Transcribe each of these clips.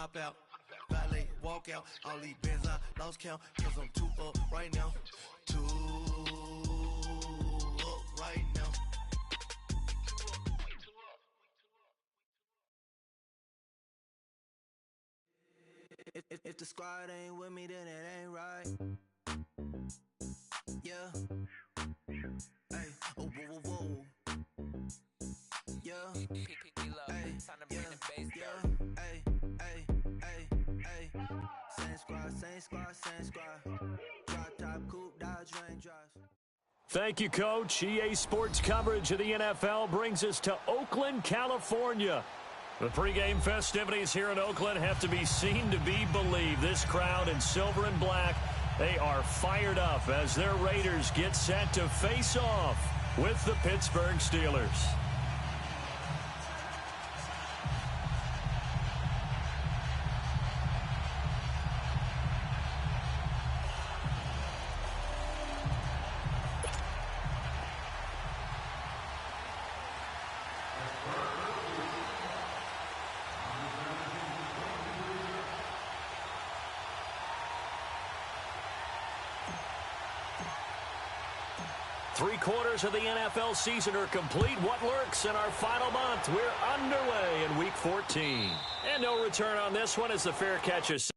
hop out. Valet, walk out. All these bands I lost count. Cause I'm too up right now. Too up right now. If the squad ain't with me, then it ain't right. Yeah. Hey. Oh, whoa, whoa, whoa. Yeah. Hey. Yeah. Yeah. Hey. Hey. Hey. Hey. Same squad, same squad, same squad. Drop top, coupe, Dodge, Range drives. Thank you, Coach. EA Sports coverage of the NFL brings us to Oakland, California. The pregame festivities here in Oakland have to be seen to be believed. This crowd in silver and black, they are fired up as their Raiders get set to face off with the Pittsburgh Steelers. Three-quarters of the NFL season are complete. What lurks in our final month? We're underway in Week 14. And no return on this one as the fair catch is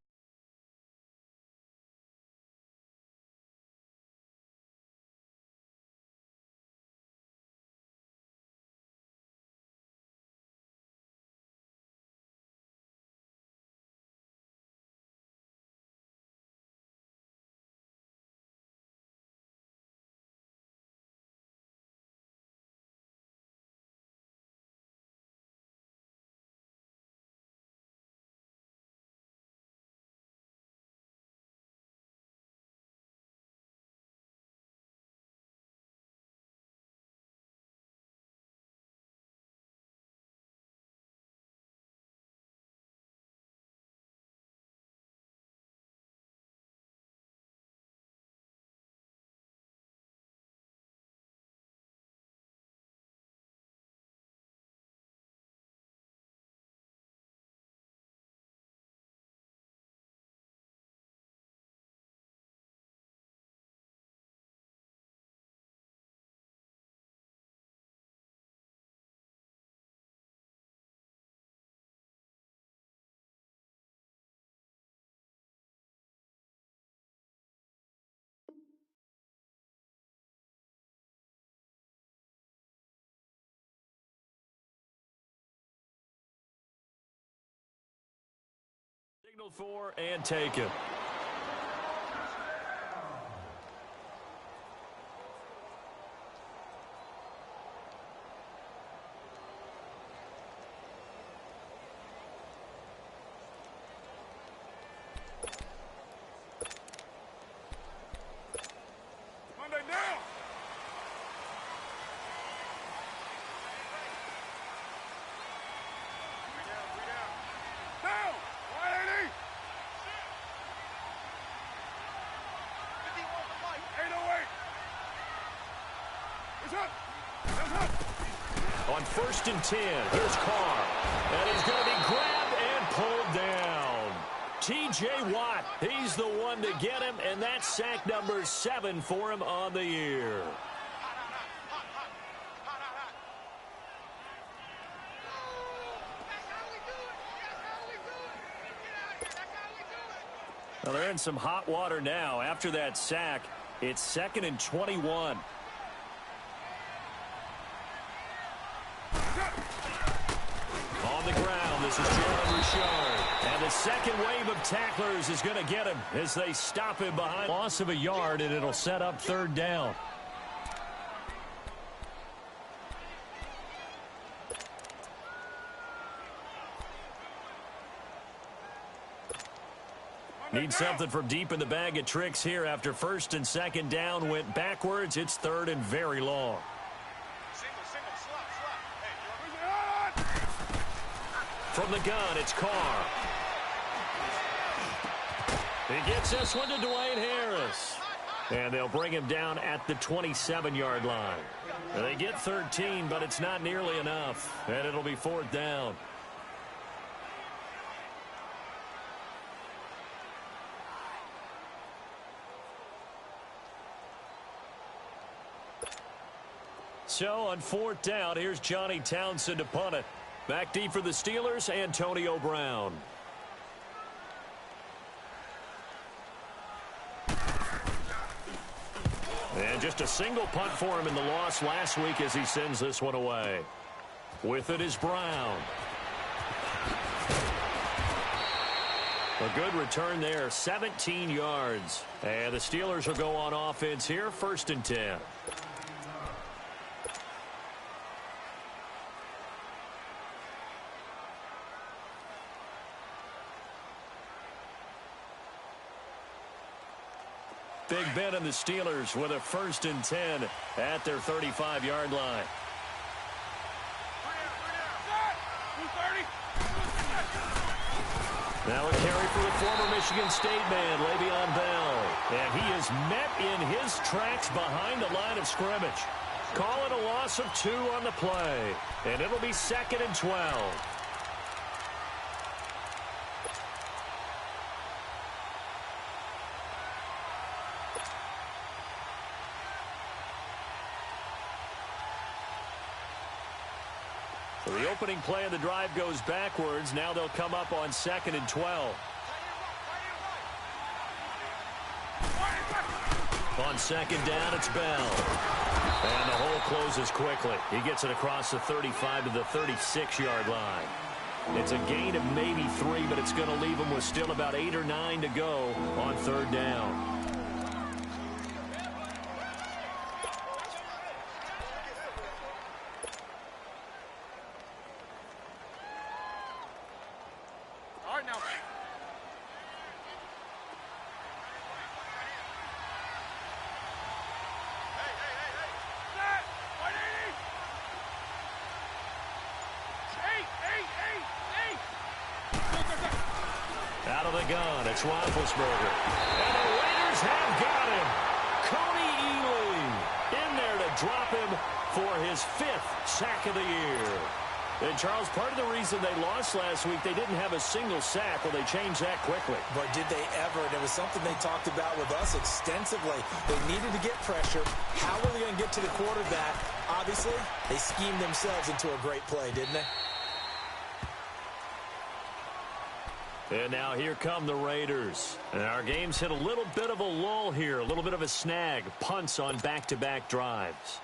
signaled for and taken. On 1st and 10, here's Carr. And he's going to be grabbed and pulled down. T.J. Watt, he's the one to get him, and that's sack number 7 for him on the year. Well, they're in some hot water now. After that sack, it's 2nd and 21. On the ground, this is Jalen Richard. And the second wave of tacklers is going to get him as they stop him behind. Loss of a yard, and it'll set up 3rd down. Need something from deep in the bag of tricks here after 1st and 2nd down went backwards. It's 3rd and very long. From the gun, it's Carr. He gets this one to Dwayne Harris. And they'll bring him down at the 27-yard line. They get 13, but it's not nearly enough. And it'll be 4th down. So on 4th down, here's Johnny Townsend to punt it. Back deep for the Steelers, Antonio Brown. And just a single punt for him in the loss last week as he sends this one away. With it is Brown. A good return there, 17 yards. And the Steelers will go on offense here, 1st and 10. Big Ben and the Steelers with a 1st and 10 at their 35-yard line. Now a carry for the former Michigan State man, Le'Veon Bell. And he is met in his tracks behind the line of scrimmage. Call it a loss of 2 on the play. And it'll be 2nd and 12. So the opening play of the drive goes backwards. Now they'll come up on 2nd and 12. On 2nd down, it's Bell. And the hole closes quickly. He gets it across the 35 to the 36-yard line. It's a gain of maybe 3, but it's going to leave him with still about 8 or 9 to go on 3rd down. Out of the gun, it's Roethlisberger. And the Raiders have got him. Cody Ealy in there to drop him for his 5th sack of the year. And, Charles, part of the reason they lost last week, they didn't have a single sack. Well, they changed that quickly. But did they ever? And it was something they talked about with us extensively. They needed to get pressure. How were they going to get to the quarterback? Obviously, they schemed themselves into a great play, didn't they? And now here come the Raiders. And our game's hit a little bit of a lull here, a little bit of a snag. Punts on back-to-back drives.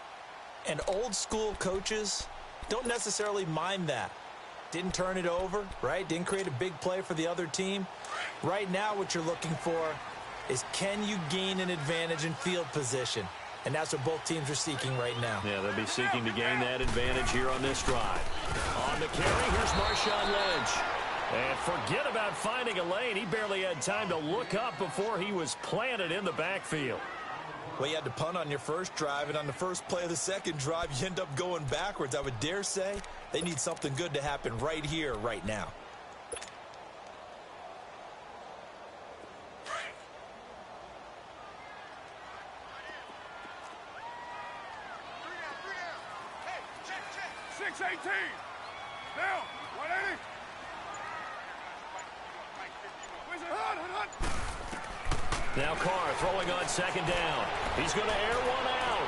And old-school coaches don't necessarily mind that. Didn't turn it over, right? Didn't create a big play for the other team. Right now what you're looking for is, can you gain an advantage in field position? And that's what both teams are seeking right now. Yeah, they'll be seeking to gain that advantage here on this drive. On the carry, here's Marshawn Lynch. And forget about finding a lane. He barely had time to look up before he was planted in the backfield. Well, you had to punt on your first drive, and on the first play of the second drive, you end up going backwards. I would dare say they need something good to happen right here, right now. Now Carr throwing on 2nd down. He's going to air one out.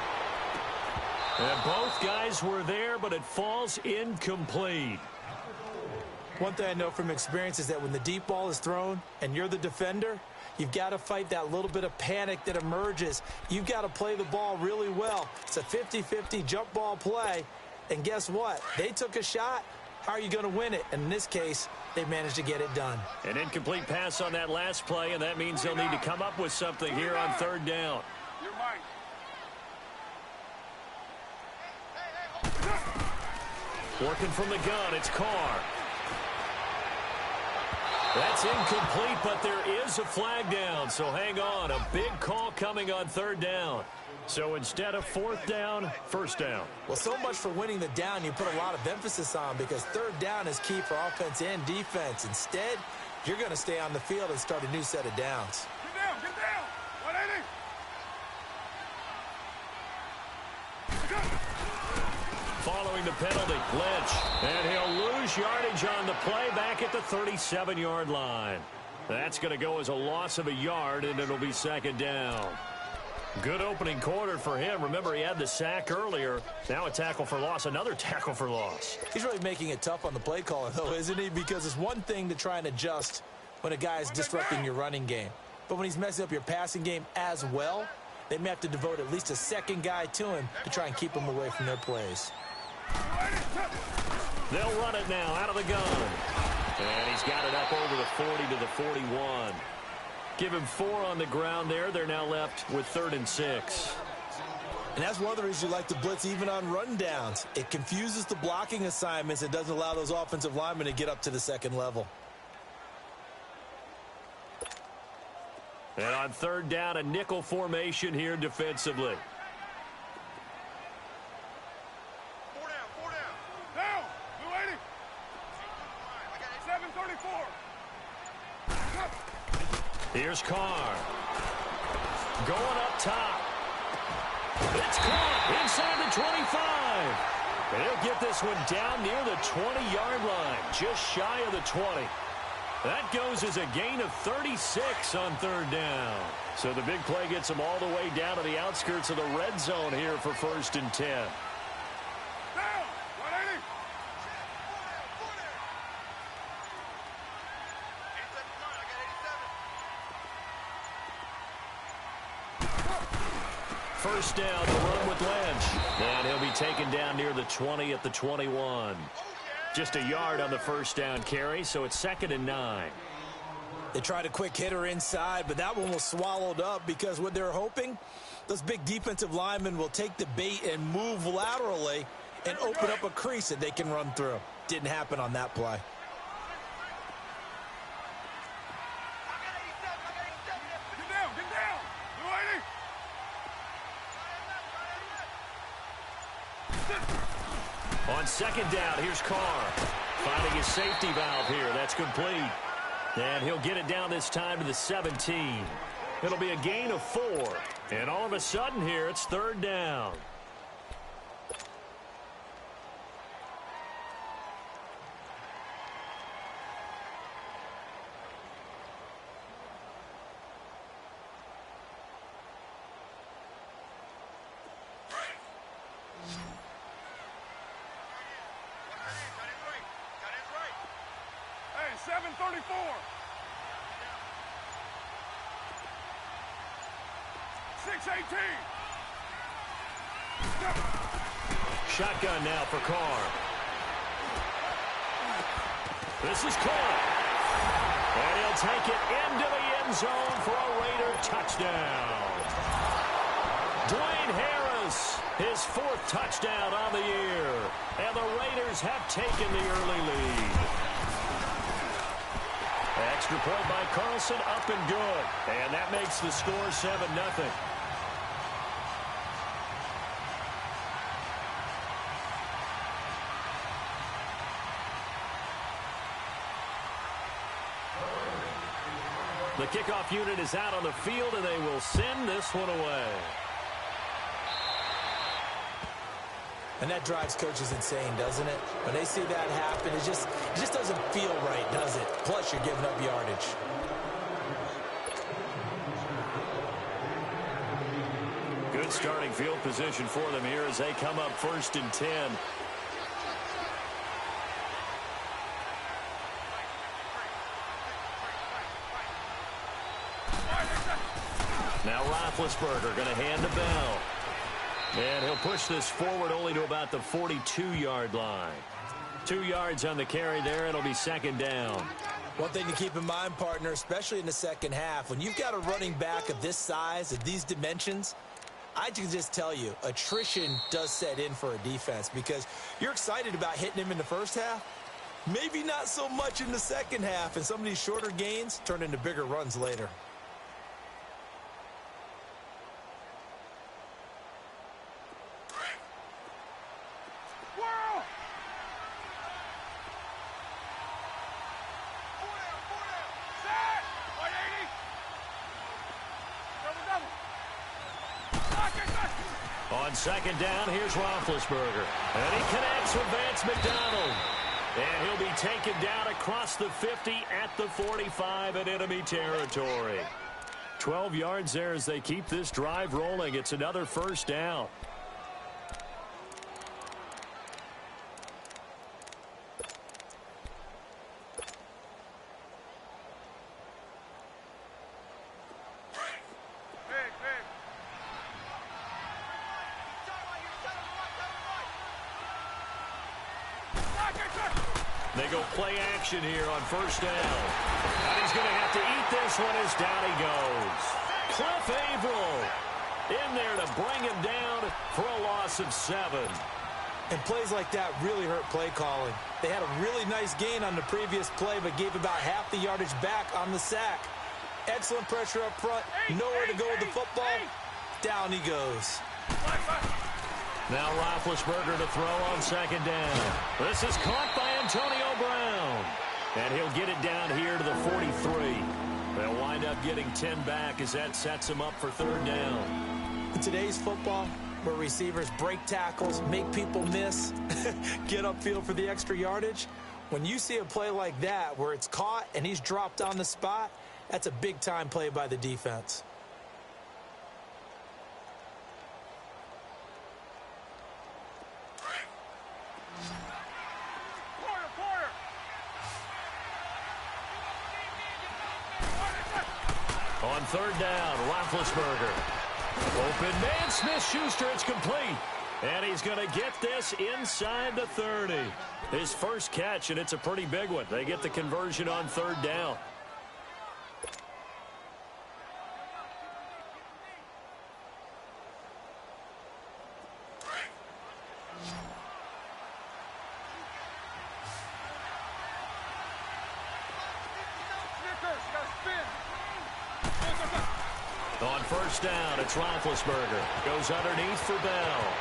And both guys were there, but it falls incomplete. One thing I know from experience is that when the deep ball is thrown and you're the defender, you've got to fight that little bit of panic that emerges. You've got to play the ball really well. It's a 50-50 jump ball play. And guess what? They took a shot. How are you going to win it? And in this case, they managed to get it done. An incomplete pass on that last play, and that means they'll need to come up with something here on 3rd down. Working from the gun, it's Carr. That's incomplete, but there is a flag down, so hang on. A big call coming on 3rd down. So instead of 4th down, 1st down. Well, so much for winning the down you put a lot of emphasis on, because 3rd down is key for offense and defense. Instead, you're going to stay on the field and start a new set of downs. Get down, get down. 180. Following the penalty, Lynch. And he'll lose yardage on the play back at the 37-yard line. That's going to go as a loss of a yard, and it'll be 2nd down. Good opening quarter for him. Remember, he had the sack earlier. Now a tackle for loss, another tackle for loss. He's really making it tough on the play caller, though, isn't he? Because it's one thing to try and adjust when a guy is disrupting your running game. But when he's messing up your passing game as well, they may have to devote at least a second guy to him to try and keep him away from their plays. They'll run it now out of the gun. And he's got it up over the 40 to the 41. Give him 4 on the ground there. They're now left with 3rd and 6. And that's one of the reasons you like to blitz even on rundowns. It confuses the blocking assignments and doesn't allow those offensive linemen to get up to the second level. And on 3rd down, a nickel formation here defensively. 4 down, 4 down. Down, 280. 734. Here's Carr. Going up top. It's caught inside the 25. And he'll get this one down near the 20-yard line, just shy of the 20. That goes as a gain of 36 on 3rd down. So the big play gets them all the way down to the outskirts of the red zone here for 1st and 10. Down, 180. 1st down to run with Lynch. And he'll be taken down near the 20 at the 21. Just a yard on the 1st down carry, so it's 2nd and 9. They tried a quick hitter inside, but that one was swallowed up because what they're hoping, those big defensive linemen will take the bait and move laterally and open up a crease that they can run through. Didn't happen on that play. Get down, 280. On 2nd down, here's Carr. Finding his safety valve here. That's complete. And he'll get it down this time to the 17. It'll be a gain of 4. And all of a sudden here, it's 3rd down. Hey, 734. 618. Shotgun now for Carr. This is Carr. And he'll take it into the end zone for a Raider touchdown. Dwayne Harris, his 4th touchdown on the year. And the Raiders have taken the early lead. Extra point by Carlson, up and good. And that makes the score 7-0. The kickoff unit is out on the field, and they will send this one away. And that drives coaches insane, doesn't it? When they see that happen, it just doesn't feel right, does it? Plus, you're giving up yardage. Good starting field position for them here as they come up 1st and 10. Now Roethlisberger going to hand the bell. And he'll push this forward only to about the 42-yard line. 2 yards on the carry there. It'll be 2nd down. One thing to keep in mind, partner, especially in the second half, when you've got a running back of this size, of these dimensions, I can just tell you, attrition does set in for a defense because you're excited about hitting him in the first half. Maybe not so much in the second half, and some of these shorter gains turn into bigger runs later. On 2nd down, here's Roethlisberger. And he connects with Vance McDonald. And he'll be taken down across the 50 at the 45 in enemy territory. 12 yards there as they keep this drive rolling. It's another first down. They go play action here on first down. And he's going to have to eat this one as down he goes. Cliff Averill in there to bring him down for a loss of 7. And plays like that really hurt play calling. They had a really nice gain on the previous play, but gave about half the yardage back on the sack. Excellent pressure up front. Nowhere to go with the football. Down he goes. Now Roethlisberger to throw on second down. This is caught by Antonio Brown. And he'll get it down here to the 43. They'll wind up getting 10 back as that sets him up for third down. In today's football, where receivers break tackles, make people miss, get upfield for the extra yardage, when you see a play like that where it's caught and he's dropped on the spot, that's a big-time play by the defense. On third down, Roethlisberger. Open man, Smith-Schuster, it's complete. And he's going to get this inside the 30. His first catch, and it's a pretty big one. They get the conversion on third down. On first down, it's Roethlisberger. Goes underneath for Bell.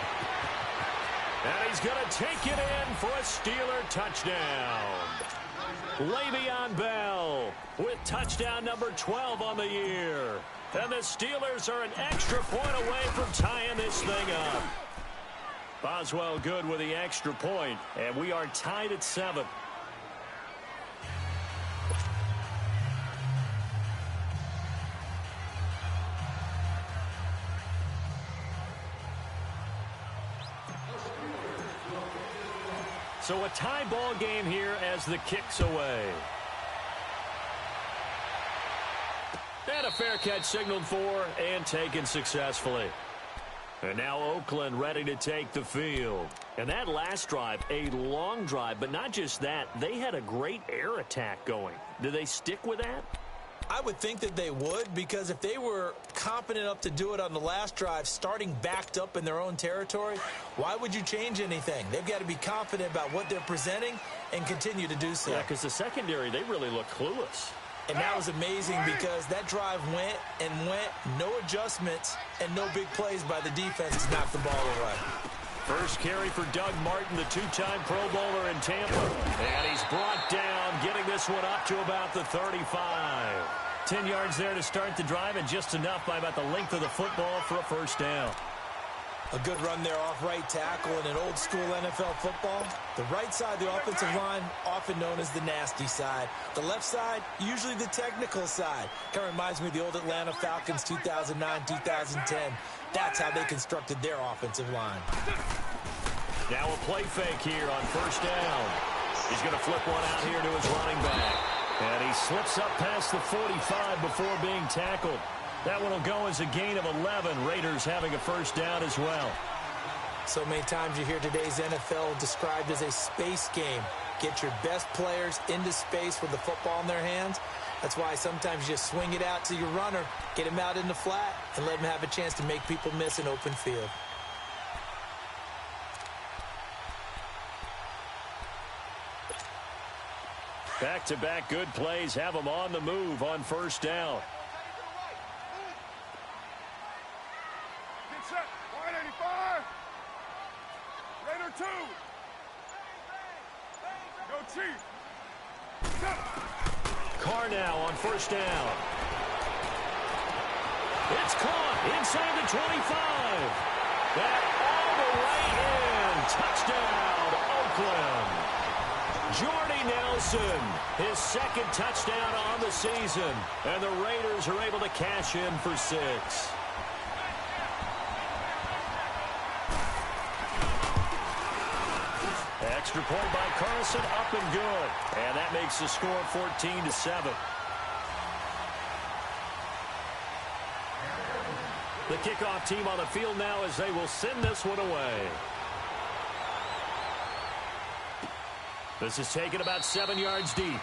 And he's going to take it in for a Steeler touchdown. Le'Veon Bell with touchdown number 12 on the year. And the Steelers are an extra point away from tying this thing up. Boswell good with the extra point, and we are tied at 7. So a tie ball game here as the kick's away. And a fair catch signaled for and taken successfully. And now Oakland ready to take the field. And that last drive, a long drive, but not just that. They had a great air attack going. Do they stick with that? I would think that they would, because if they were confident enough to do it on the last drive, starting backed up in their own territory, why would you change anything? They've got to be confident about what they're presenting and continue to do so. Yeah, because the secondary, they really look clueless. And that was amazing because that drive went and went, no adjustments, and no big plays by the defense to knock the ball away. First carry for Doug Martin, the two-time Pro Bowler in Tampa. And he's brought down, getting this one up to about the 35. 10 yards there to start the drive, and just enough by about the length of the football for a first down. A good run there off right tackle in an old-school NFL football. The right side of the offensive line, often known as the nasty side. The left side, usually the technical side. Kind of reminds me of the old Atlanta Falcons 2009-2010. That's how they constructed their offensive line. Now a play fake here on first down. He's going to flip one out here to his running back. And he slips up past the 45 before being tackled. That one will go as a gain of 11. Raiders having a first down as well. So many times you hear today's NFL described as a space game. Get your best players into space with the football in their hands. That's why sometimes you just swing it out to your runner, get him out in the flat, and let him have a chance to make people miss an open field. Back-to-back good plays have them on the move on first down. Get set. 185. Raider 2. Go Chief. Carr now on first down. It's caught inside the 25. That all the way in. Touchdown, Oakland. Jordy Nelson, his second touchdown on the season. And the Raiders are able to cash in for 6. Extra point by Carlson, up and good. And that makes the score 14-7. The kickoff team on the field now as they will send this one away. This is taken about 7 yards deep.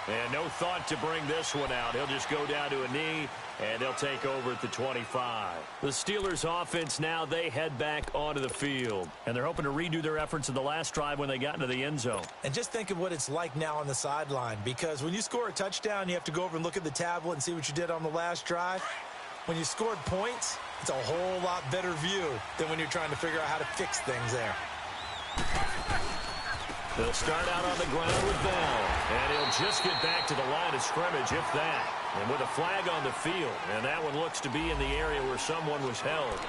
And no thought to bring this one out. He'll just go down to a knee, and they'll take over at the 25. The Steelers' offense now, they head back onto the field. And they're hoping to redo their efforts in the last drive when they got into the end zone. And just think of what it's like now on the sideline, because when you score a touchdown, you have to go over and look at the tablet and see what you did on the last drive. When you scored points, it's a whole lot better view than when you're trying to figure out how to fix things there. They'll start out on the ground with Bell, and he'll just get back to the line of scrimmage, if that. And with a flag on the field, and that one looks to be in the area where someone was held.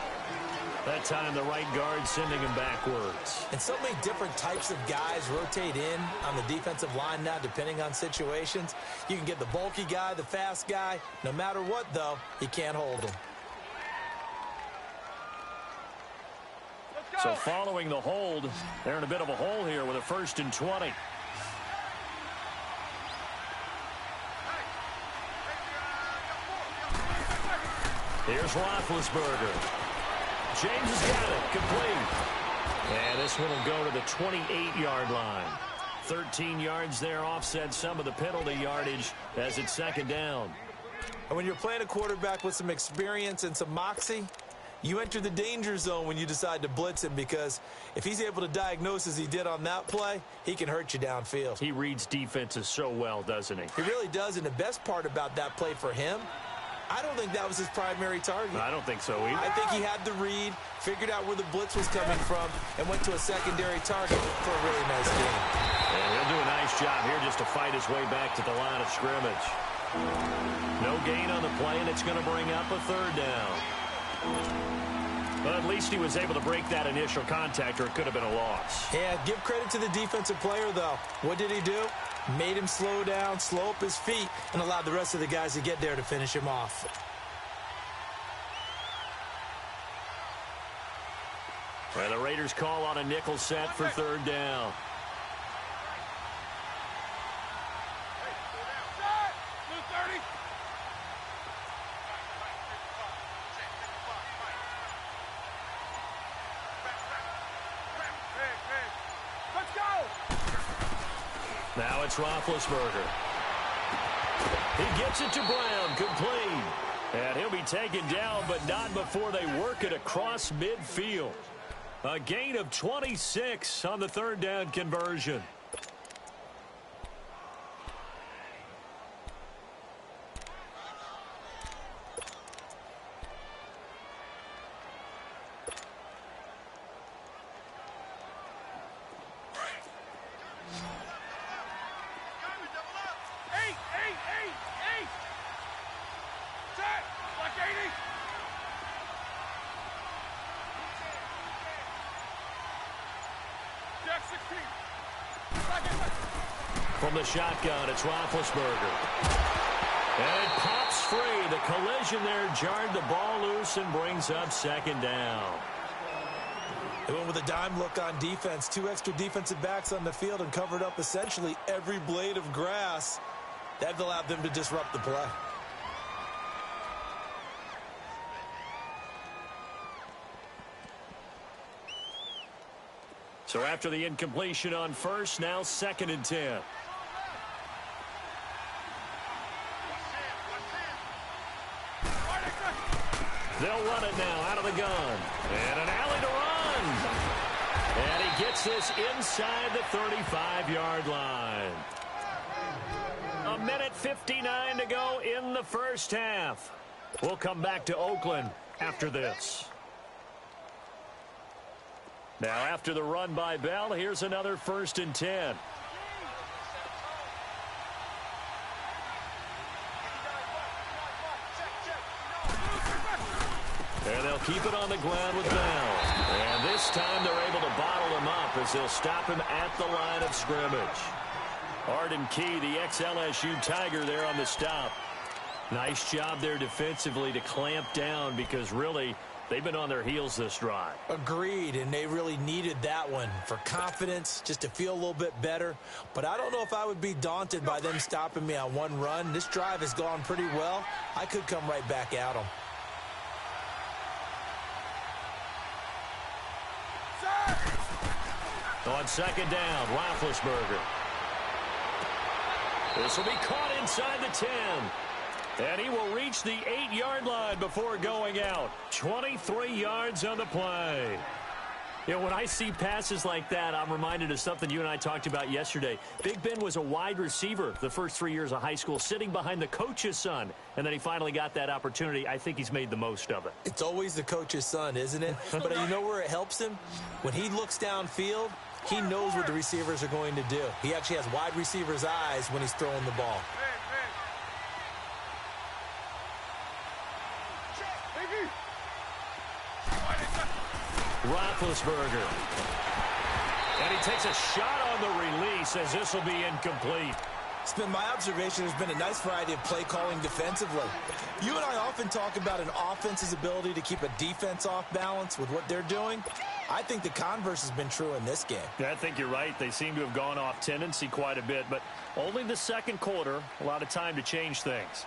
That time the right guard sending him backwards. And so many different types of guys rotate in on the defensive line now, depending on situations. You can get the bulky guy, the fast guy. No matter what, though, you can't hold them. So following the hold, they're in a bit of a hole here with a 1st and 20. Here's Roethlisberger. James has got it, complete. And this one will go to the 28-yard line. 13 yards there, offset some of the penalty yardage as it's 2nd down. And when you're playing a quarterback with some experience and some moxie, you enter the danger zone when you decide to blitz him, because if he's able to diagnose as he did on that play, he can hurt you downfield. He reads defenses so well, doesn't he? He really does, and the best part about that play for him, I don't think that was his primary target. I don't think so either. I think he had the read, figured out where the blitz was coming from, and went to a secondary target for a really nice game. And he'll do a nice job here just to fight his way back to the line of scrimmage. No gain on the play, and it's going to bring up a 3rd down. But at least he was able to break that initial contact, or it could have been a loss. Yeah, give credit to the defensive player, though. What did he do? Made him slow down, slow up his feet, and allowed the rest of the guys to get there to finish him off. And the Raiders call on a nickel set for 3rd down. Now it's Roethlisberger. He gets it to Brown, complete. And he'll be taken down, but not before they work it across midfield. A gain of 26 on the 3rd down conversion. From the shotgun, it's Roethlisberger. And it pops free. The collision there jarred the ball loose and brings up 2nd down. They went with a dime look on defense. 2 extra defensive backs on the field and covered up essentially every blade of grass. That allowed them to disrupt the play. So after the incompletion on 1st, now 2nd and 10. They'll run it now out of the gun. And an alley to run. And he gets this inside the 35-yard line. 1:59 to go in the 1st half. We'll come back to Oakland after this. Now after the run by Bell, here's another 1st and 10. And they'll keep it on the ground with Bell. And this time they're able to bottle him up as they'll stop him at the line of scrimmage. Arden Key, the ex-LSU Tiger, there on the stop. Nice job there defensively to clamp down because really they've been on their heels this drive. Agreed, and they really needed that one for confidence, just to feel a little bit better. But I don't know if I would be daunted by them stopping me on one run. This drive has gone pretty well. I could come right back at them. On second down, Roethlisberger. This will be caught inside the 10. And he will reach the 8-yard line before going out. 23 yards on the play. You know, when I see passes like that, I'm reminded of something you and I talked about yesterday. Big Ben was a wide receiver the first 3 years of high school, sitting behind the coach's son. And then he finally got that opportunity. I think he's made the most of it. It's always the coach's son, isn't it? But you know where it helps him? When he looks downfield, he knows what the receivers are going to do. He actually has wide receivers' eyes when he's throwing the ball. Roethlisberger. And he takes a shot on the release as this will be incomplete. It's been my observation there's been a nice variety of play calling defensively. You and I often talk about an offense's ability to keep a defense off balance with what they're doing. I think the converse has been true in this game. Yeah, I think you're right. They seem to have gone off tendency quite a bit, but only the second quarter, a lot of time to change things.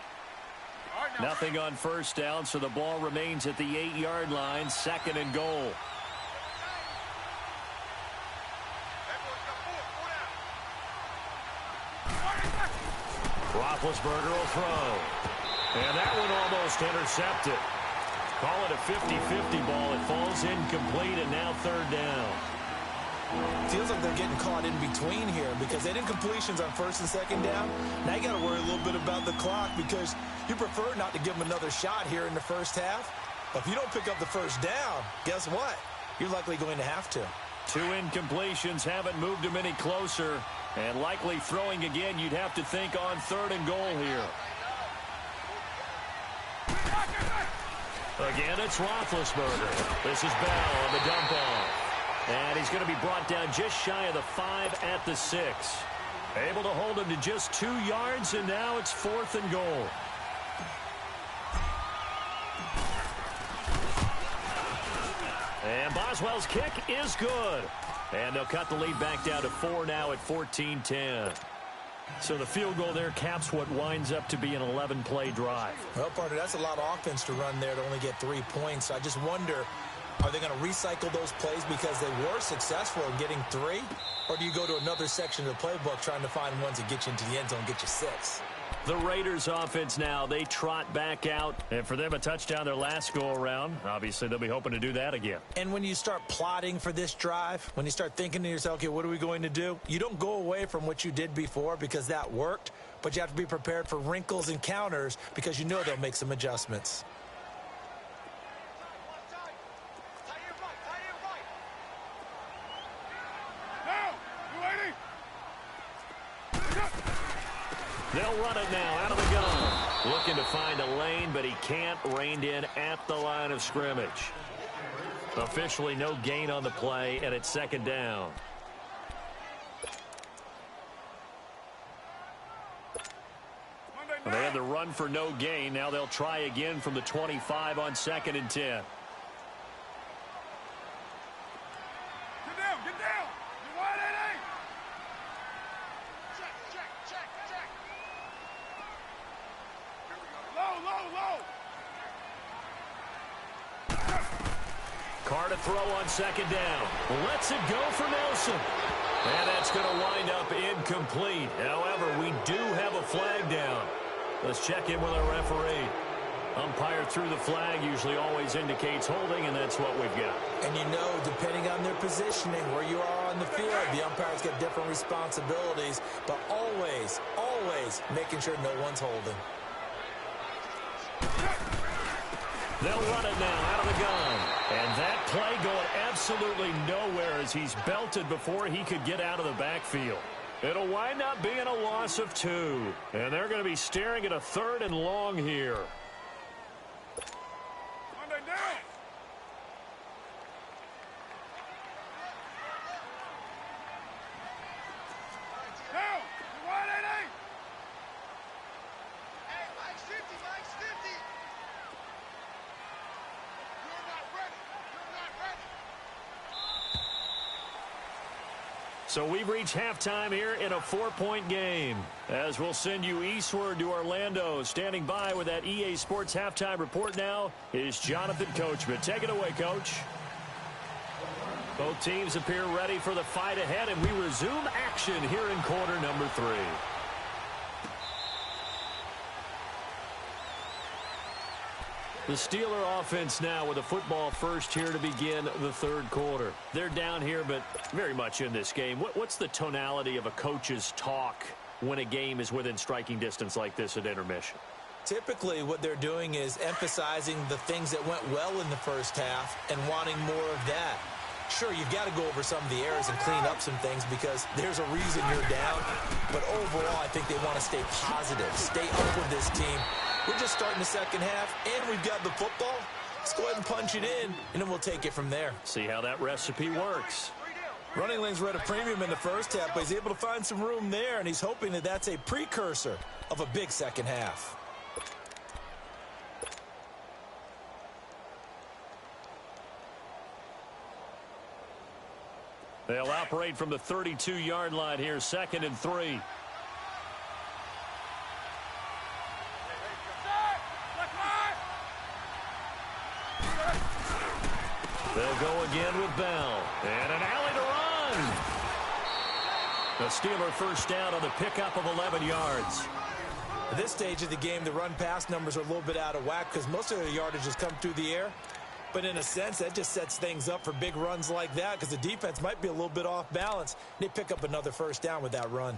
Nothing on first down, so the ball remains at the 8-yard line, second and goal. Roethlisberger will throw. And that one almost intercepted. Call it a 50-50 ball. It falls incomplete, and now third down. Feels like they're getting caught in between here because they didn't completions on first and second down. Now you got to worry a little bit about the clock because you prefer not to give them another shot here in the first half. But if you don't pick up the first down, guess what? You're likely going to have to. 2 incompletions haven't moved him any closer. And likely throwing again, you'd have to think on third and goal here. Again, it's Roethlisberger. This is Bell on the dump off. And he's going to be brought down just shy of the 5 at the 6. Able to hold him to just 2 yards, and now it's fourth and goal. And Boswell's kick is good. And they'll cut the lead back down to 4 now at 14-10. So the field goal there caps what winds up to be an 11-play drive. Well, partner, that's a lot of offense to run there to only get 3 points. I just wonder, are they going to recycle those plays because they were successful in getting 3? Or do you go to another section of the playbook trying to find ones that get you into the end zone and get you 6? The Raiders offense now, they trot back out. And for them, a touchdown their last go-around. Obviously, they'll be hoping to do that again. And when you start plotting for this drive, when you start thinking to yourself, okay, what are we going to do? You don't go away from what you did before because that worked. But you have to be prepared for wrinkles and counters because you know they'll make some adjustments. They'll run it now out of the gun. Looking to find a lane, but he can't. Reined in at the line of scrimmage. Officially no gain on the play, and it's second down. They had the run for no gain. Now they'll try again from the 25 on second and 10. Get down, get down. You're wide at 8. Check. Here we go. Low. Carr to throw on second down. Lets it go for Nelson. And that's going to wind up incomplete. However, we do have a flag down. Let's check in with our referee. Umpire threw the flag, usually always indicates holding, and that's what we've got. And you know, depending on their positioning, where you are on the field, the umpires get different responsibilities, but always making sure no one's holding. They'll run it now out of the gun. And that play going absolutely nowhere as he's belted before he could get out of the backfield. It'll wind up being a loss of 2. And they're going to be staring at a third and long here. Monday down. Down. You're wide So we've reached halftime here in a 4-point game. As we'll send you eastward to Orlando. Standing by with that EA Sports halftime report now is Jonathan Coachman. Take it away, Coach. Both teams appear ready for the fight ahead, and we resume action here in quarter number 3. The Steeler offense now with a football first here to begin the third quarter. They're down here, but very much in this game. What's the tonality of a coach's talk when a game is within striking distance like this at intermission? Typically, what they're doing is emphasizing the things that went well in the first half and wanting more of that. Sure, you've got to go over some of the errors and clean up some things because there's a reason you're down. But overall, I think they want to stay positive, stay up with this team. We're just starting the second half, and we've got the football. Let's go ahead and punch it in, and then we'll take it from there. See how that recipe works. Running lanes were at a premium in the first half, but he's able to find some room there, and he's hoping that that's a precursor of a big second half. They'll operate from the 32-yard line here, 2nd and 3. They'll go again with Bell. And an alley to run. The Steeler first down on the pickup of 11 yards. At this stage of the game, the run-pass numbers are a little bit out of whack because most of their yardage has come through the air. But in a sense, that just sets things up for big runs like that because the defense might be a little bit off balance. They pick up another first down with that run.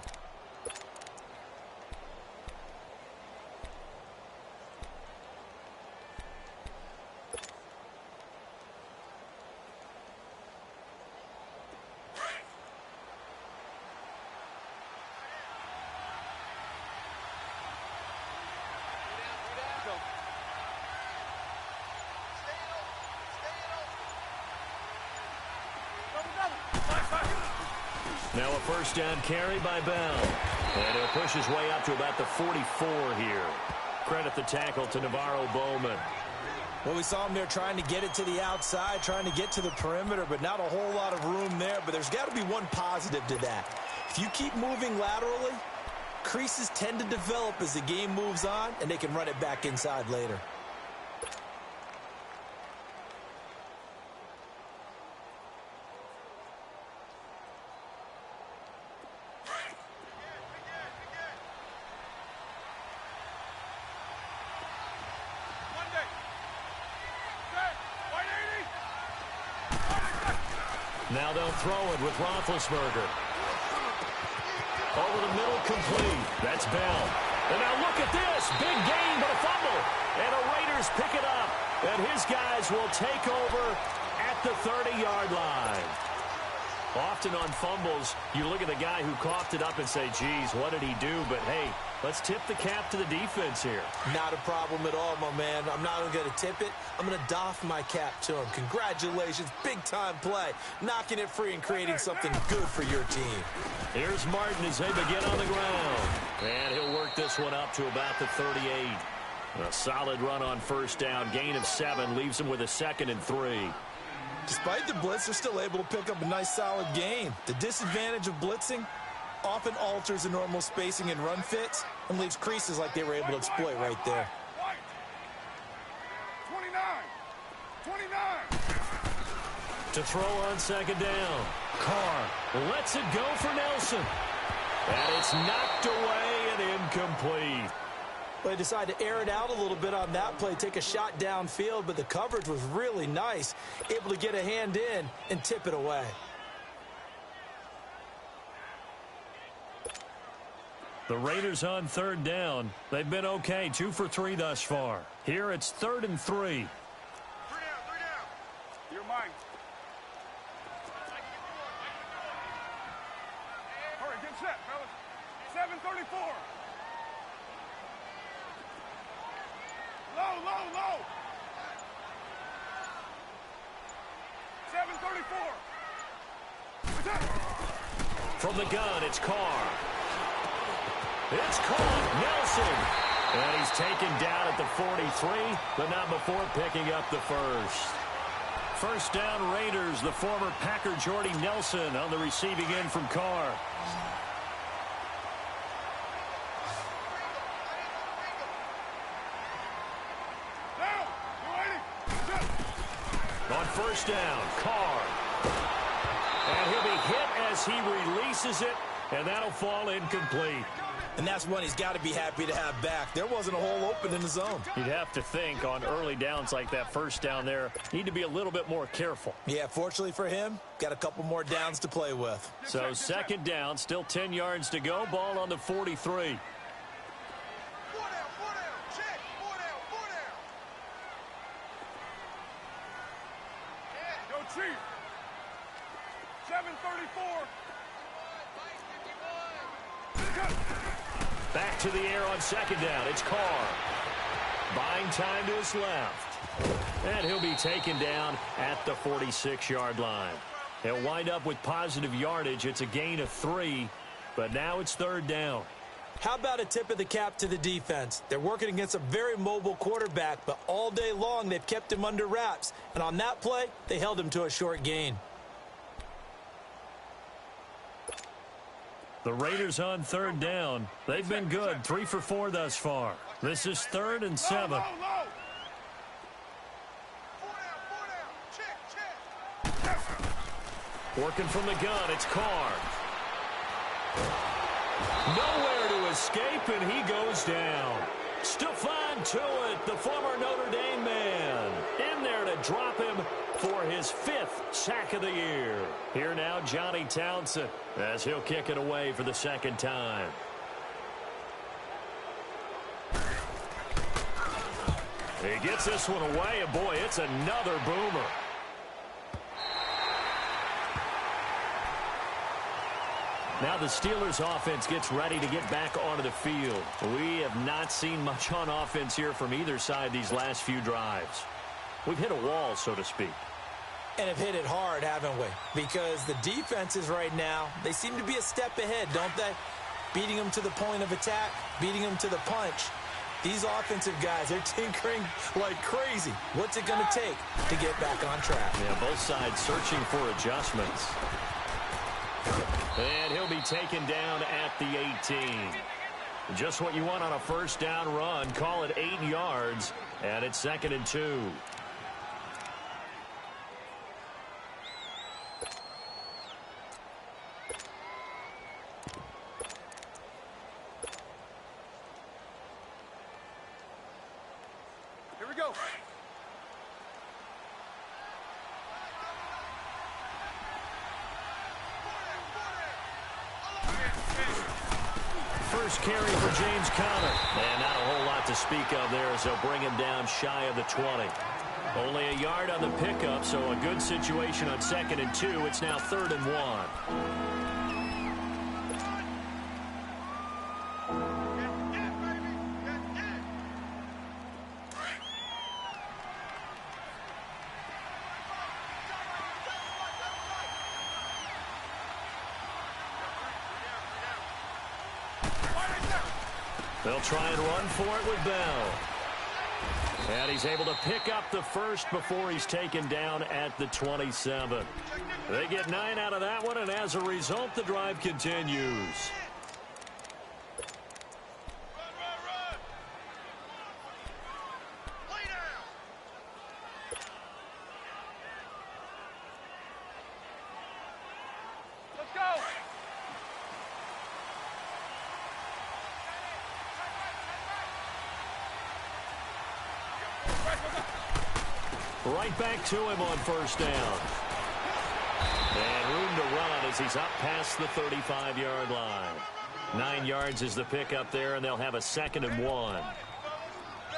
Now a first down carry by Bell. And he'll push his way up to about the 44 here. Credit the tackle to Navarro Bowman. Well, we saw him there trying to get it to the outside, trying to get to the perimeter, but not a whole lot of room there. But there's got to be one positive to that. If you keep moving laterally, creases tend to develop as the game moves on, and they can run it back inside later. Now they'll throw it with Roethlisberger. Over the middle, complete. That's Bell. And now look at this. Big gain, but a fumble. And the Raiders pick it up. And his guys will take over at the 30-yard line. Often on fumbles, you look at the guy who coughed it up and say, geez, what did he do? But, hey, let's tip the cap to the defense here. Not a problem at all, my man. I'm not only going to tip it, I'm going to doff my cap to him. Congratulations, big-time play. Knocking it free and creating something good for your team. Here's Martin as they begin on the ground. And he'll work this one up to about the 38. A solid run on first down. Gain of 7 leaves him with a 2nd and 3. Despite the blitz, they're still able to pick up a nice solid gain. The disadvantage of blitzing often alters the normal spacing and run fits and leaves creases like they were able to exploit right there. 29. To throw on second down. Carr lets it go for Nelson. And it's knocked away and incomplete. They decided to air it out a little bit on that play, take a shot downfield, but the coverage was really nice. Able to get a hand in and tip it away. The Raiders on third down. They've been okay, 2 for 3 thus far. Here it's 3rd and 3. 3 down. You're mine. Hurry, get set, fellas. 7:34. Low. 7:34. From the gun, it's Carr. It's caught. Nelson. And he's taken down at the 43, but not before picking up the first. First down Raiders. The former Packer Jordy Nelson on the receiving end from Carr. On first down, Carr. And he'll be hit as he releases it, and that'll fall incomplete. And that's one he's got to be happy to have back. There wasn't a hole open in the zone. You'd have to think on early downs like that first down there, need to be a little bit more careful. Yeah, fortunately for him, got a couple more downs to play with. So second down, still 10 yards to go. Ball on the 43. Chief, 734. Back to the air on second down. It's Carr. Buying time to his left. And he'll be taken down at the 46-yard line. He'll wind up with positive yardage. It's a gain of 3, but now it's third down. How about a tip of the cap to the defense? They're working against a very mobile quarterback, but all day long they've kept him under wraps. And on that play, they held him to a short gain. The Raiders on third down. They've been good, 3 for 4 thus far. This is 3rd and 7. Working from the gun, it's Carr. Nowhere to escape, and he goes down. Stephon Tuitt, the former Notre Dame man, in there to drop him for his 5th sack of the year. Here now, Johnny Townsend, as he'll kick it away for the second time. He gets this one away, and boy, it's another boomer. Now the Steelers offense gets ready to get back onto the field. We have not seen much on offense here from either side these last few drives. We've hit a wall, so to speak. And have hit it hard, haven't we? Because the defenses right now, they seem to be a step ahead, don't they? Beating them to the point of attack, beating them to the punch. These offensive guys, they're tinkering like crazy. What's it going to take to get back on track? Yeah, both sides searching for adjustments. And he'll be taken down at the 18. Just what you want on a first down run. Call it 8 yards, and it's 2nd and 2. Here we go. First carry for James Conner. And not a whole lot to speak of there as they'll bring him down shy of the 20. Only a yard on the pickup, so a good situation on 2nd and 2. It's now 3rd and 1. They'll try and run for it with Bell. And he's able to pick up the first before he's taken down at the 27. They get 9 out of that one, and as a result, the drive continues. Right back to him on first down. And room to run as he's up past the 35-yard line. 9 yards is the pickup there, and they'll have a 2nd and 1.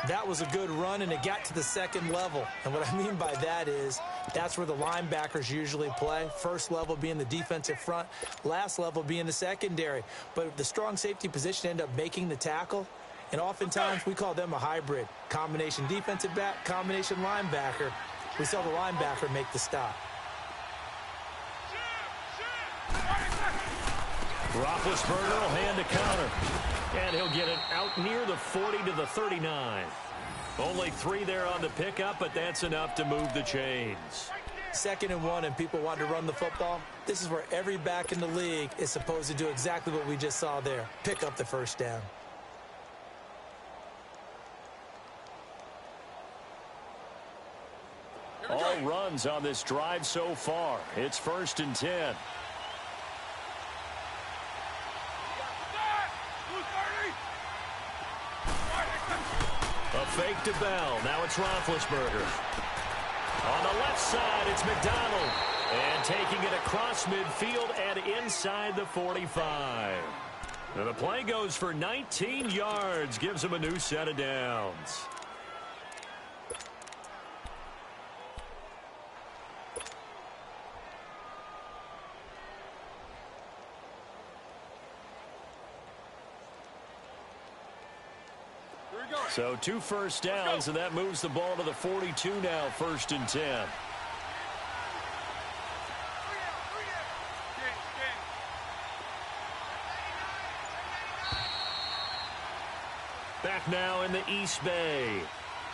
That was a good run, and it got to the second level. And what I mean by that is that's where the linebackers usually play. First level being the defensive front, last level being the secondary. But the strong safety position ended up making the tackle. And oftentimes we call them a hybrid. Combination defensive back, combination linebacker. We saw the linebacker make the stop. Roethlisberger will hand a counter. And he'll get it out near the 40 to the 39. Only 3 there on the pickup, but that's enough to move the chains. 2nd and 1 and people want to run the football, this is where every back in the league is supposed to do exactly what we just saw there. Pick up the first down. All runs on this drive so far. It's 1st and 10. A fake to Bell. Now it's Roethlisberger. On the left side, it's McDonald. And taking it across midfield and inside the 45. And the play goes for 19 yards. Gives him a new set of downs. So 2 first downs, and that moves the ball to the 42 now, 1st and 10. Back now in the East Bay.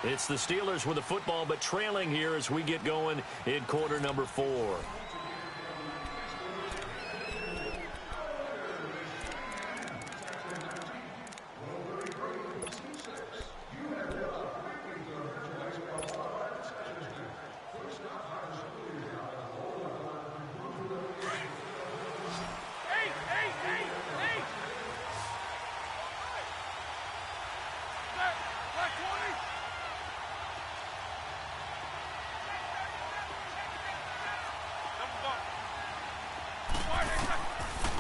It's the Steelers with the football, but trailing here as we get going in quarter number 4.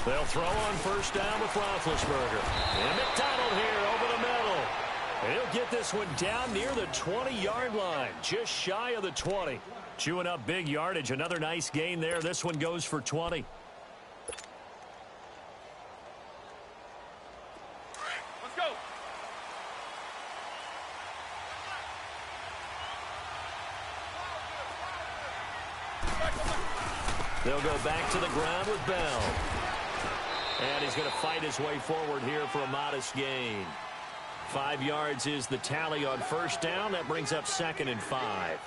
They'll throw on 1st down with Roethlisberger. And McDonald here over the middle. And he'll get this one down near the 20-yard line, just shy of the 20. Chewing up big yardage. Another nice gain there. This one goes for 20. Let's go. They'll go back to the ground with Bell. And he's going to fight his way forward here for a modest gain. 5 yards is the tally on 1st down. That brings up 2nd and 5.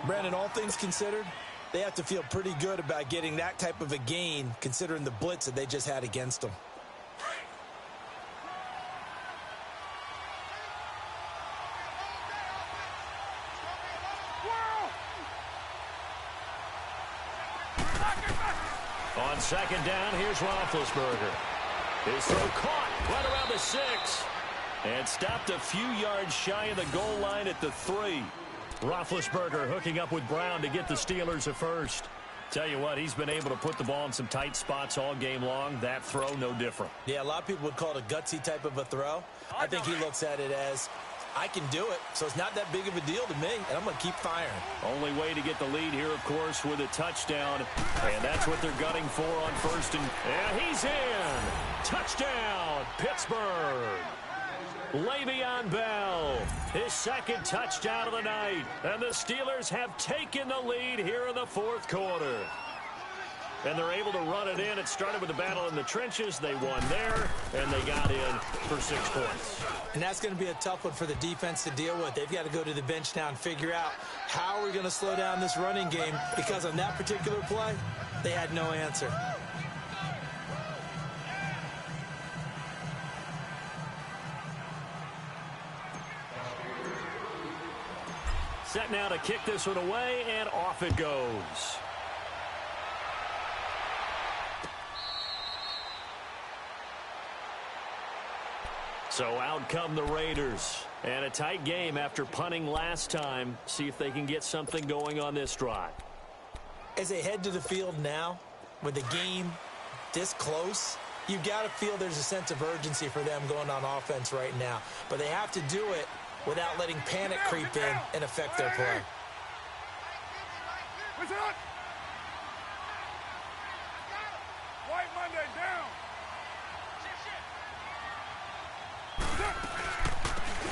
Brandon, all things considered, they have to feel pretty good about getting that type of a gain considering the blitz that they just had against them. On 2nd down, here's Roethlisberger. His throw caught right around the 6. And stopped a few yards shy of the goal line at the 3. Roethlisberger hooking up with Brown to get the Steelers a first. Tell you what, he's been able to put the ball in some tight spots all game long. That throw, no different. Yeah, a lot of people would call it a gutsy type of a throw. I think he looks at it as, I can do it, so it's not that big of a deal to me, and I'm going to keep firing. Only way to get the lead here, of course, with a touchdown. And that's what they're gunning for on 1st and he's in. Touchdown, Pittsburgh. Le'Veon Bell, his 2nd touchdown of the night. And the Steelers have taken the lead here in the 4th quarter. And they're able to run it in. It started with a battle in the trenches. They won there, and they got in for 6 points. And that's going to be a tough one for the defense to deal with. They've got to go to the bench now and figure out how we're going to slow down this running game, because on that particular play, they had no answer. Set now to kick this one away, and off it goes. So out come the Raiders. And a tight game after punting last time. See if they can get something going on this drive. As they head to the field now, with the game this close, you've got to feel there's a sense of urgency for them going on offense right now. But they have to do it without letting panic creep in and affect their play. White Monday down.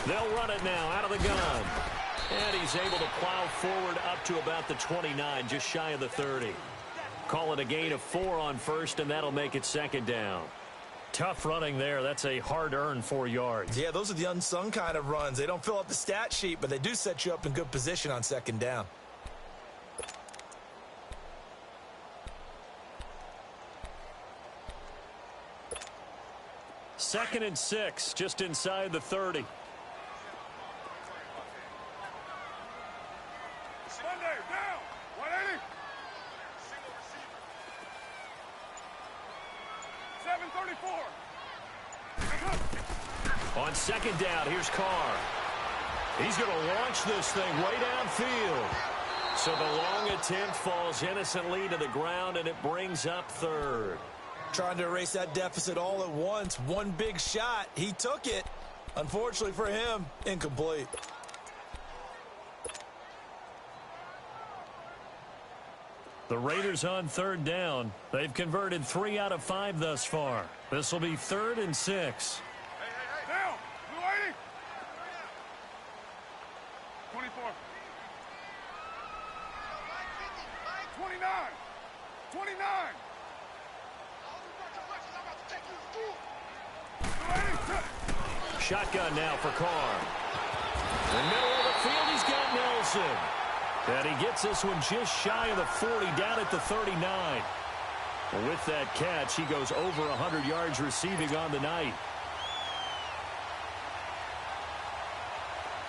They'll run it now out of the gun. And he's able to plow forward up to about the 29, just shy of the 30. Call it a gain of 4 on 1st, and that'll make it 2nd down. Tough running there. That's a hard-earned 4 yards. Yeah, those are the unsung kind of runs. They don't fill up the stat sheet, but they do set you up in good position on 2nd down. 2nd and 6, just inside the 30. Sunday, down. 180. 734. On 2nd down, here's Carr. He's going to launch this thing way downfield. So the long attempt falls innocently to the ground, and it brings up 3rd. Trying to erase that deficit all at once. One big shot. He took it. Unfortunately for him, incomplete. The Raiders on 3rd down. They've converted 3 out of 5 thus far. This will be 3rd and 6. Down. 280. 24. 29. 29. Shotgun now for Carr. In the middle of the field, he's got Nelson. And he gets this one just shy of the 40, down at the 39. With that catch, he goes over 100 yards receiving on the night.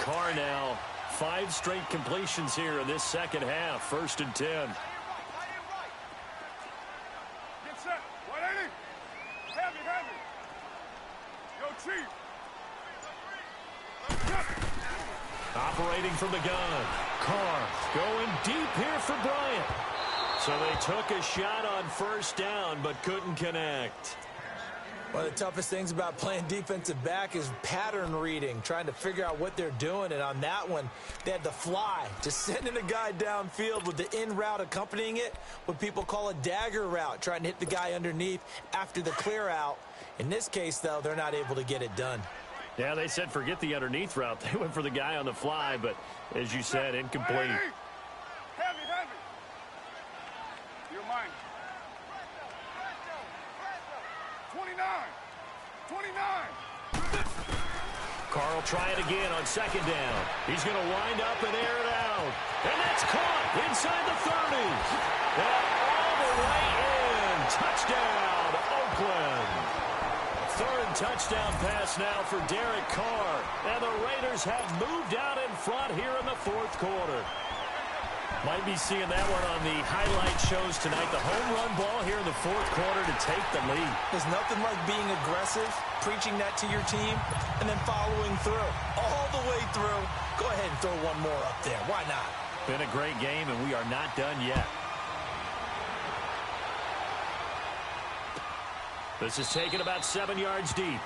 Carr now, 5 straight completions here in this second half. 1st and 10. Get set. 180. Heavy, heavy. Yo, Chief. Operating from the gun. Carr going deep here for Bryant. So they took a shot on 1st down, but couldn't connect. One of the toughest things about playing defensive back is pattern reading, trying to figure out what they're doing. And on that one, they had the fly, just sending a guy downfield with the in route accompanying it, what people call a dagger route, trying to hit the guy underneath after the clear out. In this case, though, they're not able to get it done. Yeah, they said forget the underneath route. They went for the guy on the fly, but as you said, incomplete. Heavy, heavy. Your mind. 29. 29. Carr will try it again on 2nd down. He's going to wind up and air it out. And that's caught inside the 30. And all the way in. Touchdown, Oakland. 3rd touchdown pass now for Derek Carr. And the Raiders have moved out in front here in the 4th quarter. Might be seeing that one on the highlight shows tonight. The home run ball here in the 4th quarter to take the lead. There's nothing like being aggressive, preaching that to your team, and then following through. All the way through. Go ahead and throw one more up there. Why not? Been a great game, and we are not done yet. This is taken about 7 yards deep.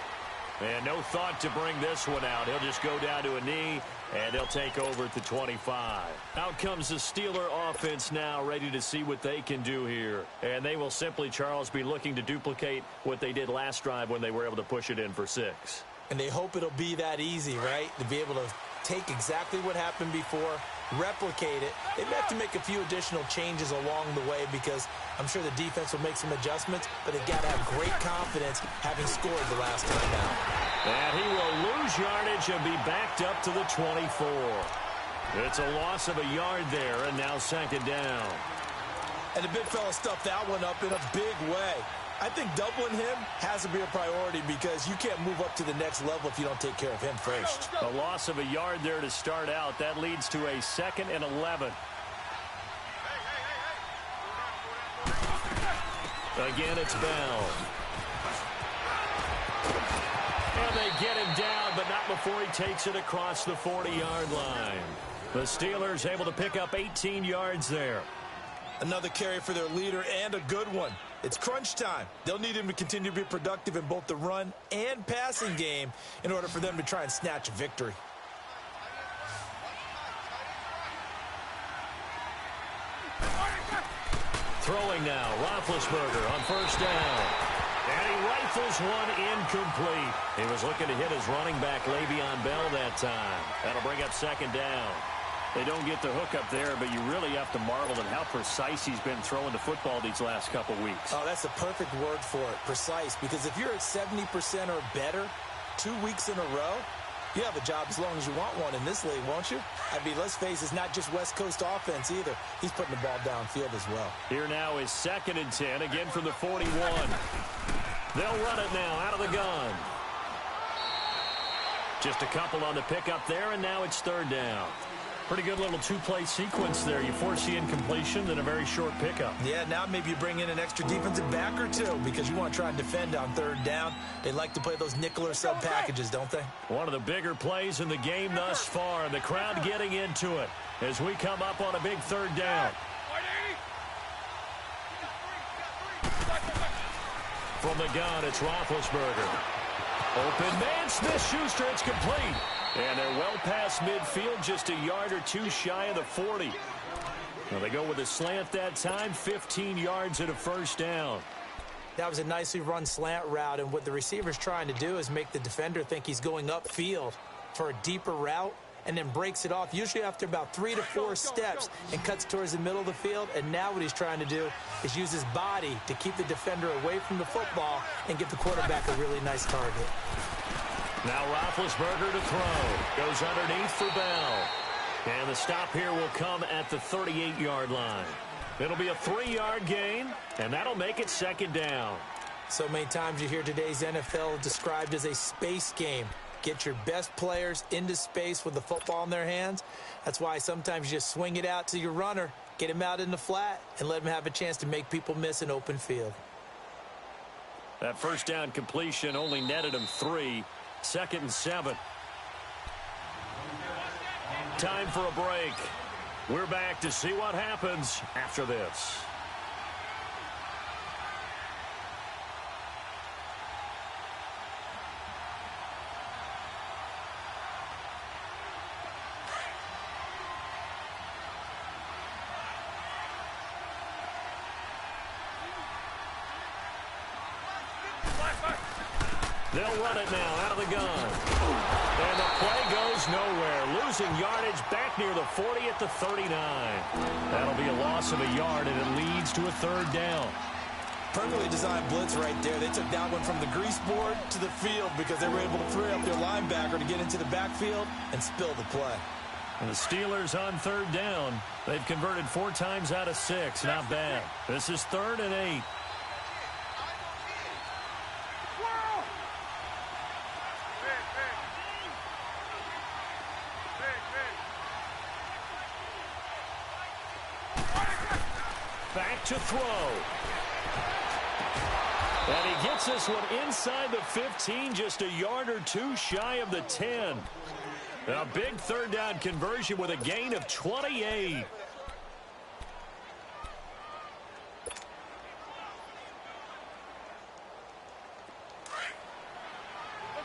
And no thought to bring this one out. He'll just go down to a knee, and he'll take over at the 25. Out comes the Steeler offense now, ready to see what they can do here. And they will simply, Charles, be looking to duplicate what they did last drive when they were able to push it in for 6. And they hope it'll be that easy, right? To be able to take exactly what happened before, replicate it. They may have to make a few additional changes along the way because I'm sure the defense will make some adjustments, but they've got to have great confidence having scored the last time out. And he will lose yardage and be backed up to the 24. It's a loss of a yard there, and now 2nd down. And the big fella stuffed that one up in a big way. I think doubling him has to be a priority because you can't move up to the next level if you don't take care of him first. A loss of a yard there to start out. That leads to a 2nd and 11. Again, it's Bell. And they get him down, but not before he takes it across the 40-yard line. The Steelers able to pick up 18 yards there. Another carry for their leader and a good one. It's crunch time. They'll need him to continue to be productive in both the run and passing game in order for them to try and snatch a victory. Throwing now, Roethlisberger on 1st down. And he rifles one incomplete. He was looking to hit his running back, Le'Veon Bell, that time. That'll bring up 2nd down. They don't get the hook up there, but you really have to marvel at how precise he's been throwing the football these last couple weeks. Oh, that's the perfect word for it, precise. Because if you're at 70% or better 2 weeks in a row, you have a job as long as you want one in this league, won't you? I mean, let's face it, it's not just West Coast offense either. He's putting the ball downfield as well. Here now is 2nd and 10, again from the 41. They'll run it now out of the gun. Just a couple on the pickup there, and now it's third down. Pretty good little two-play sequence there. You force the incompletion, then a very short pickup. Yeah, now maybe you bring in an extra defensive back or two because you want to try and defend on third down. They like to play those nickel or sub packages, don't they? One of the bigger plays in the game thus far, and the crowd getting into it as we come up on a big third down. From the gun, it's Roethlisberger. Open man, Smith-Schuster, it's complete. And they're well past midfield, just a yard or two shy of the 40. Now they go with a slant that time, 15 yards and a first down. That was a nicely run slant route, and what the receiver's trying to do is make the defender think he's going upfield for a deeper route and then breaks it off, usually after about 3 to 4 steps, and cuts towards the middle of the field. And now what he's trying to do is use his body to keep the defender away from the football and give the quarterback a really nice target. Now Roethlisberger to throw. Goes underneath for Bell. And the stop here will come at the 38-yard line. It'll be a 3-yard gain, and that'll make it second down. So many times you hear today's NFL described as a space game. Get your best players into space with the football in their hands. That's why sometimes you just swing it out to your runner, get him out in the flat, and let him have a chance to make people miss an open field. That first down completion only netted him 3. 2nd and 7. Time for a break. We're back to see what happens after this. They'll run it now out of the gun. And the play goes nowhere. Losing yardage back near the 40 at the 39. That'll be a loss of a yard, and it leads to a third down. Perfectly designed blitz right there. They took that one from the grease board to the field because they were able to free up their linebacker to get into the backfield and spill the play. And the Steelers on third down. They've converted 4 times out of 6. Not bad. This is 3rd and 8. Back to throw. And he gets this one inside the 15, just a yard or 2 shy of the 10. A big third down conversion with a gain of 28. Let's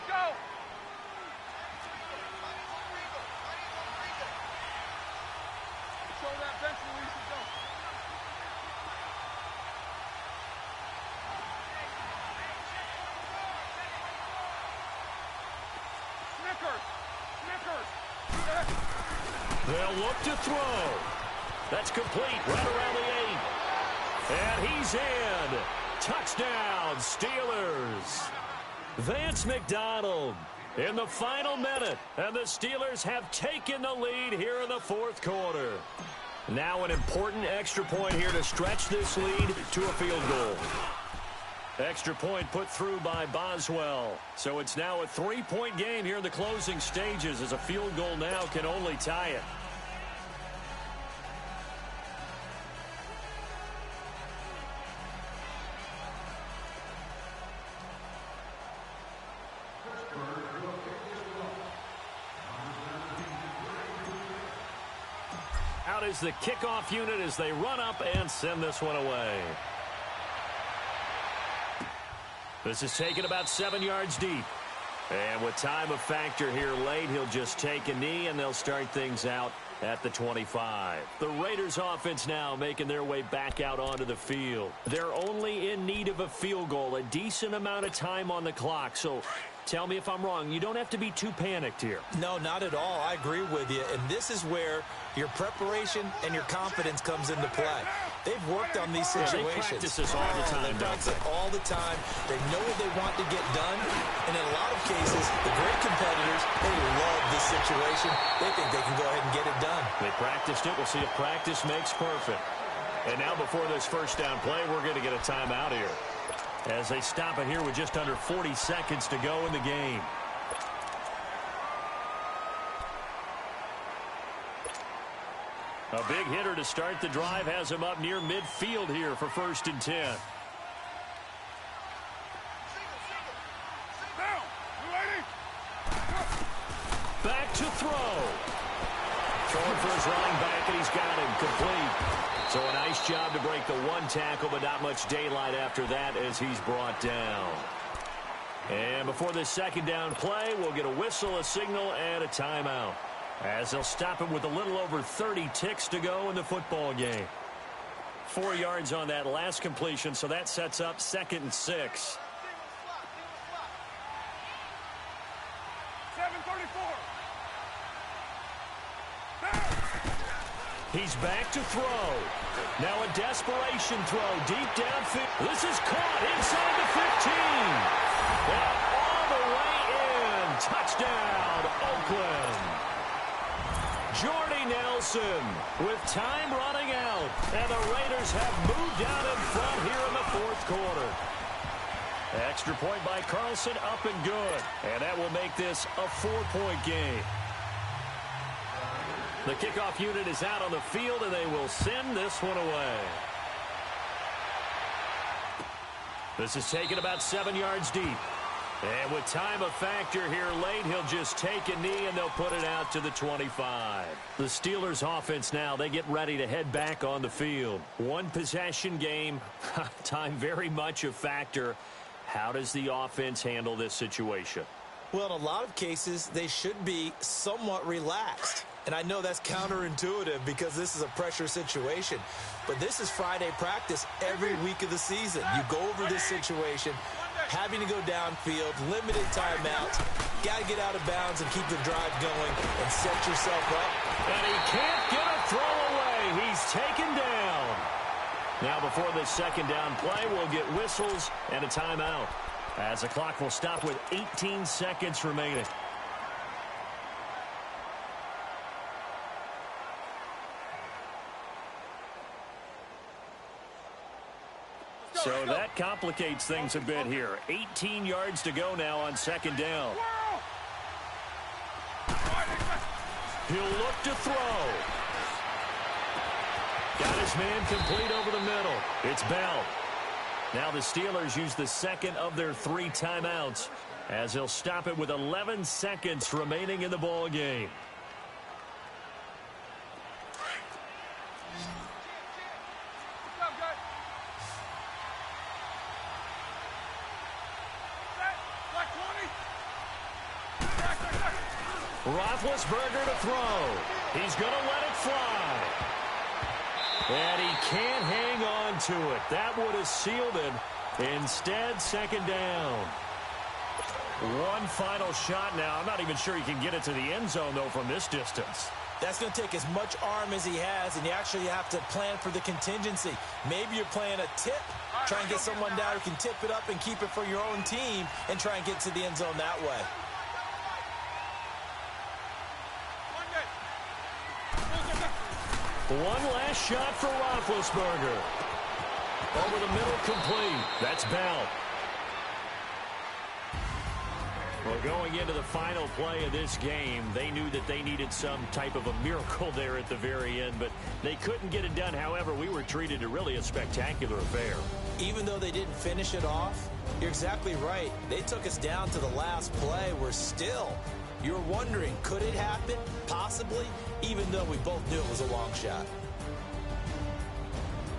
go. Show that bench release and go. They'll look to throw. That's complete right around the 8. And he's in. Touchdown, Steelers. Vance McDonald in the final minute. And the Steelers have taken the lead here in the 4th quarter. Now an important extra point here to stretch this lead to a field goal. Extra point put through by Boswell. So it's now a 3-point game here in the closing stages, as a field goal now can only tie it. Out is the kickoff unit as they run up and send this one away. This is taken about 7 yards deep. And with time a factor here late, he'll just take a knee, and they'll start things out at the 25. The Raiders offense now making their way back out onto the field. They're only in need of a field goal, a decent amount of time on the clock. So tell me if I'm wrong. You don't have to be too panicked here. No, not at all. I agree with you. And this is where your preparation and your confidence comes into play. They've worked on these situations. They practice this all the time. They practice it all the time. They know what they want to get done. And in a lot of cases, the great competitors, they love this situation. They think they can go ahead and get it done. They practiced it. We'll see if practice makes perfect. And now before this first down play, we're going to get a timeout here, as they stop it here with just under 40 seconds to go in the game. A big hitter to start the drive has him up near midfield here for 1st and 10. Back to throw. Throwing for his running back, and he's got him complete. So a nice job to break the one tackle, but not much daylight after that as he's brought down. And before this 2nd down play, we'll get a whistle, a signal, and a timeout, as they'll stop him with a little over 30 ticks to go in the football game. 4 yards on that last completion, so that sets up 2nd and 6. 7:34. He's back to throw. Now a desperation throw deep downfield. This is caught inside the 15. And all the way in. Touchdown, Oakland. Jordy Nelson with time running out. And the Raiders have moved out in front here in the 4th quarter. Extra point by Carlson, up and good. And that will make this a 4-point game. The kickoff unit is out on the field, and they will send this one away. This is taken about 7 yards deep. And with time a factor here late, he'll just take a knee, and they'll put it out to the 25. The Steelers' offense now, they get ready to head back on the field. One possession game, time very much a factor. How does the offense handle this situation? Well, in a lot of cases, they should be somewhat relaxed. And I know that's counterintuitive because this is a pressure situation. But this is Friday practice every week of the season. You go over this situation, having to go downfield, limited timeouts. Got to get out of bounds and keep the drive going and set yourself up. And he can't get a throw away. He's taken down. Now before this 2nd down play, we'll get whistles and a timeout, as the clock will stop with 18 seconds remaining. So that complicates things a bit here. 18 yards to go now on 2nd down. He'll look to throw. Got his man complete over the middle. It's Bell. Now the Steelers use the 2nd of their 3 timeouts, as they'll stop it with 11 seconds remaining in the ball game. Roethlisberger to throw. He's going to let it fly. And he can't hang on to it. That would have sealed it. Instead, 2nd down. One final shot now. I'm not even sure he can get it to the end zone, though, from this distance. That's going to take as much arm as he has, and you actually have to plan for the contingency. Maybe you're playing a tip. Try and get someone down who can tip it up and keep it for your own team and try and get to the end zone that way. One last shot for Roethlisberger. Over the middle, complete. That's Bell. Well, going into the final play of this game, they knew that they needed some type of a miracle there at the very end, but they couldn't get it done. However, we were treated to really a spectacular affair. Even though they didn't finish it off, you're exactly right. They took us down to the last play. We're still, you're wondering, could it happen? Possibly, even though we both knew it was a long shot.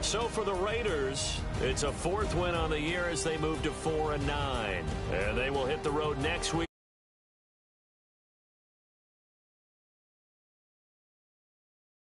So for the Raiders, it's a 4th win on the year as they move to 4-9. And they will hit the road next week.